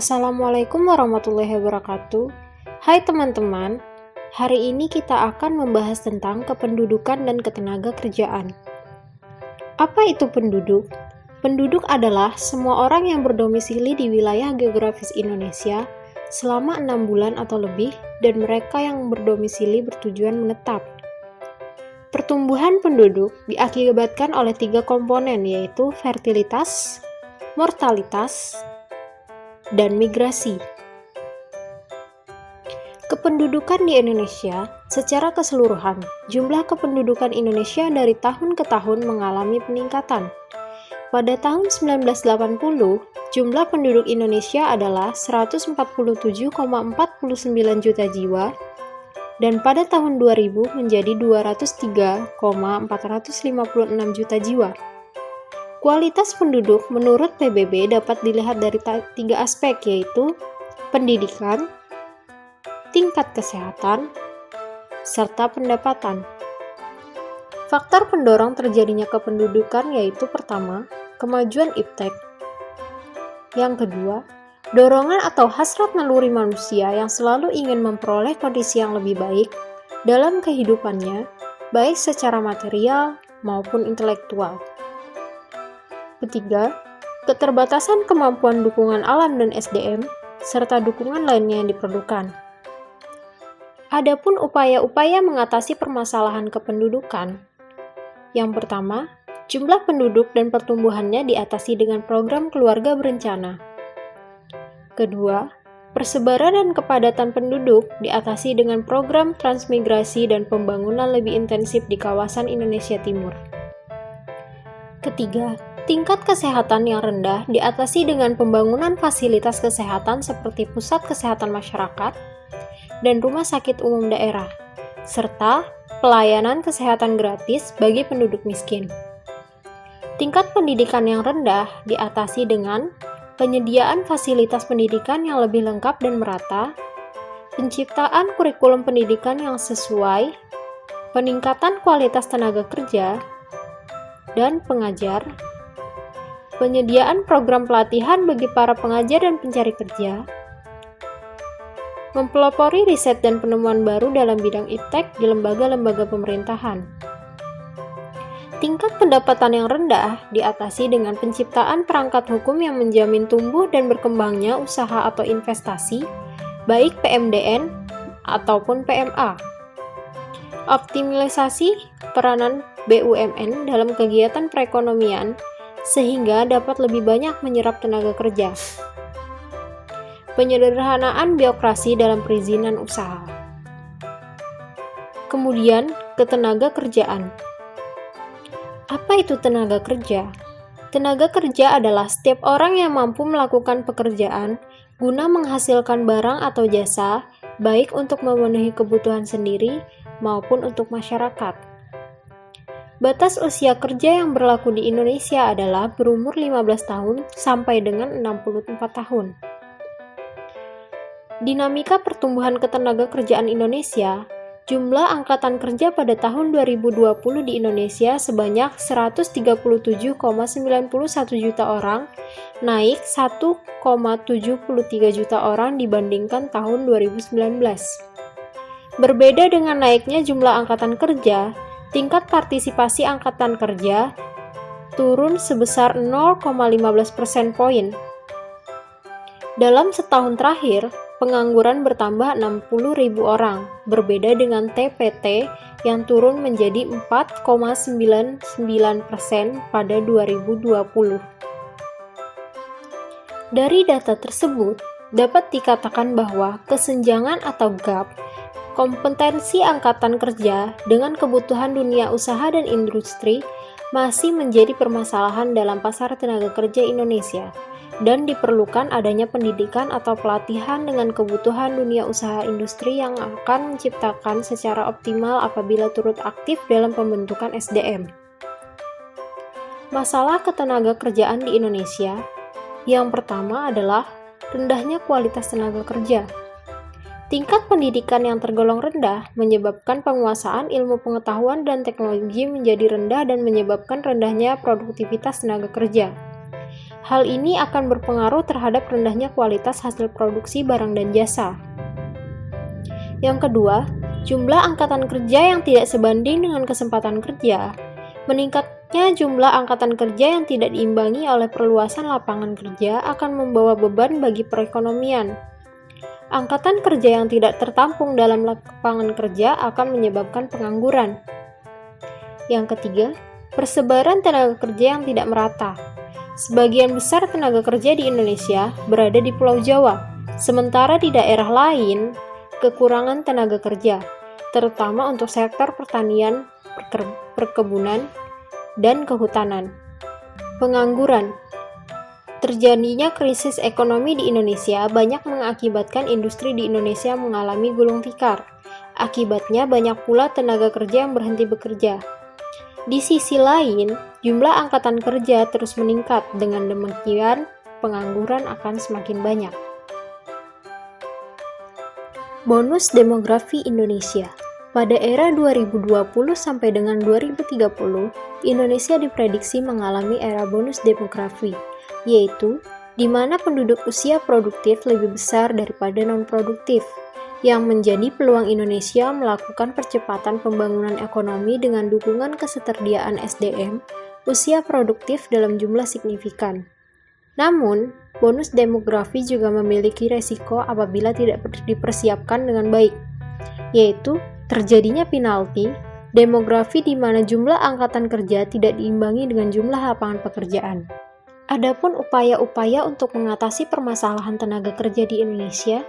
Assalamualaikum warahmatullahi wabarakatuh. Hai teman-teman, hari ini kita akan membahas tentang kependudukan dan ketenaga kerjaan. Apa itu penduduk? Penduduk adalah semua orang yang berdomisili di wilayah geografis Indonesia selama 6 bulan atau lebih dan mereka yang berdomisili bertujuan menetap. Pertumbuhan penduduk diakibatkan oleh 3 komponen, yaitu fertilitas, mortalitas, dan migrasi. Kependudukan di Indonesia secara keseluruhan, jumlah kependudukan Indonesia dari tahun ke tahun mengalami peningkatan. Pada tahun 1980, jumlah penduduk Indonesia adalah 147,49 juta jiwa, dan pada tahun 2000 menjadi 203,456 juta jiwa. Kualitas penduduk menurut PBB dapat dilihat dari 3 aspek, yaitu pendidikan, tingkat kesehatan, serta pendapatan. Faktor pendorong terjadinya kependudukan yaitu pertama, kemajuan iptek. Yang kedua, dorongan atau hasrat naluri manusia yang selalu ingin memperoleh kondisi yang lebih baik dalam kehidupannya, baik secara material maupun intelektual. Ketiga, keterbatasan kemampuan dukungan alam dan SDM, serta dukungan lainnya yang diperlukan. Adapun upaya-upaya mengatasi permasalahan kependudukan. Yang pertama, jumlah penduduk dan pertumbuhannya diatasi dengan program keluarga berencana. Kedua, persebaran dan kepadatan penduduk diatasi dengan program transmigrasi dan pembangunan lebih intensif di kawasan Indonesia Timur. Ketiga, tingkat kesehatan yang rendah diatasi dengan pembangunan fasilitas kesehatan seperti pusat kesehatan masyarakat dan rumah sakit umum daerah, serta pelayanan kesehatan gratis bagi penduduk miskin. Tingkat pendidikan yang rendah diatasi dengan penyediaan fasilitas pendidikan yang lebih lengkap dan merata, penciptaan kurikulum pendidikan yang sesuai, peningkatan kualitas tenaga kerja dan pengajar, penyediaan program pelatihan bagi para pengajar dan pencari kerja, mempelopori riset dan penemuan baru dalam bidang iptek di lembaga-lembaga pemerintahan. Tingkat pendapatan yang rendah diatasi dengan penciptaan perangkat hukum yang menjamin tumbuh dan berkembangnya usaha atau investasi, baik PMDN ataupun PMA. Optimalisasi peranan BUMN dalam kegiatan perekonomian sehingga dapat lebih banyak menyerap tenaga kerja. Penyederhanaan birokrasi dalam perizinan usaha. Kemudian, ketenaga kerjaan. Apa itu tenaga kerja? Tenaga kerja adalah setiap orang yang mampu melakukan pekerjaan guna menghasilkan barang atau jasa, baik untuk memenuhi kebutuhan sendiri maupun untuk masyarakat. Batas usia kerja yang berlaku di Indonesia adalah berumur 15 tahun sampai dengan 64 tahun. Dinamika pertumbuhan ketenaga kerjaan Indonesia, jumlah angkatan kerja pada tahun 2020 di Indonesia sebanyak 137,91 juta orang, naik 1,73 juta orang dibandingkan tahun 2019. Berbeda dengan naiknya jumlah angkatan kerja, tingkat partisipasi angkatan kerja turun sebesar 0,15 persen poin. Dalam setahun terakhir, pengangguran bertambah 60.000 orang, berbeda dengan TPT yang turun menjadi 4,99% pada 2020. Dari data tersebut, dapat dikatakan bahwa kesenjangan atau gap kompetensi angkatan kerja dengan kebutuhan dunia usaha dan industri masih menjadi permasalahan dalam pasar tenaga kerja Indonesia, dan diperlukan adanya pendidikan atau pelatihan dengan kebutuhan dunia usaha industri yang akan menciptakan secara optimal apabila turut aktif dalam pembentukan SDM. Masalah ketenaga kerjaan di Indonesia, yang pertama adalah rendahnya kualitas tenaga kerja. Tingkat pendidikan yang tergolong rendah menyebabkan penguasaan ilmu pengetahuan dan teknologi menjadi rendah dan menyebabkan rendahnya produktivitas tenaga kerja. Hal ini akan berpengaruh terhadap rendahnya kualitas hasil produksi barang dan jasa. Yang kedua, jumlah angkatan kerja yang tidak sebanding dengan kesempatan kerja. Meningkatnya jumlah angkatan kerja yang tidak diimbangi oleh perluasan lapangan kerja akan membawa beban bagi perekonomian. Angkatan kerja yang tidak tertampung dalam lapangan kerja akan menyebabkan pengangguran. Yang ketiga, persebaran tenaga kerja yang tidak merata. Sebagian besar tenaga kerja di Indonesia berada di Pulau Jawa, sementara di daerah lain kekurangan tenaga kerja, terutama untuk sektor pertanian, perkebunan, dan kehutanan. Pengangguran. Terjadinya krisis ekonomi di Indonesia banyak mengakibatkan industri di Indonesia mengalami gulung tikar. Akibatnya banyak pula tenaga kerja yang berhenti bekerja. Di sisi lain, jumlah angkatan kerja terus meningkat. Dengan demikian, pengangguran akan semakin banyak. Bonus demografi Indonesia. Pada era 2020 sampai dengan 2030, Indonesia diprediksi mengalami era bonus demografi, yaitu di mana penduduk usia produktif lebih besar daripada non-produktif, yang menjadi peluang Indonesia melakukan percepatan pembangunan ekonomi dengan dukungan ketersediaan SDM usia produktif dalam jumlah signifikan. Namun, bonus demografi juga memiliki resiko apabila tidak dipersiapkan dengan baik, yaitu terjadinya penalti demografi di mana jumlah angkatan kerja tidak diimbangi dengan jumlah lapangan pekerjaan. Adapun upaya-upaya untuk mengatasi permasalahan tenaga kerja di Indonesia,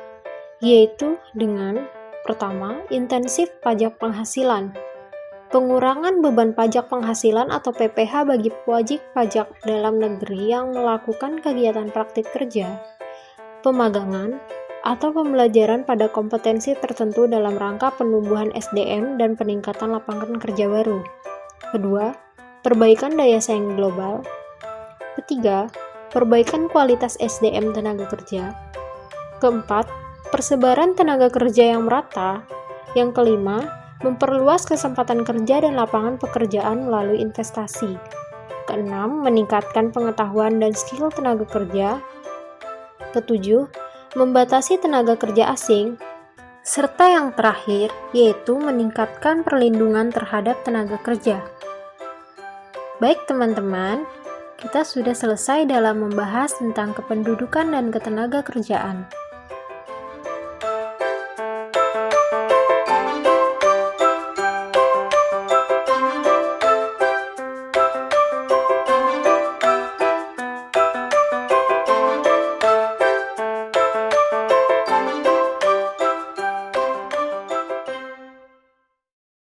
yaitu dengan pertama, intensif pajak penghasilan. Pengurangan beban pajak penghasilan atau PPh bagi wajib pajak dalam negeri yang melakukan kegiatan praktik kerja, pemagangan, atau pembelajaran pada kompetensi tertentu dalam rangka penumbuhan SDM dan peningkatan lapangan kerja baru. Kedua, perbaikan daya saing global. Ketiga, perbaikan kualitas SDM tenaga kerja. Keempat, persebaran tenaga kerja yang merata. Yang kelima, memperluas kesempatan kerja dan lapangan pekerjaan melalui investasi. Keenam, meningkatkan pengetahuan dan skill tenaga kerja. Ketujuh, membatasi tenaga kerja asing. Serta yang terakhir, yaitu meningkatkan perlindungan terhadap tenaga kerja. Baik teman-teman, kita sudah selesai dalam membahas tentang kependudukan dan ketenaga kerjaan.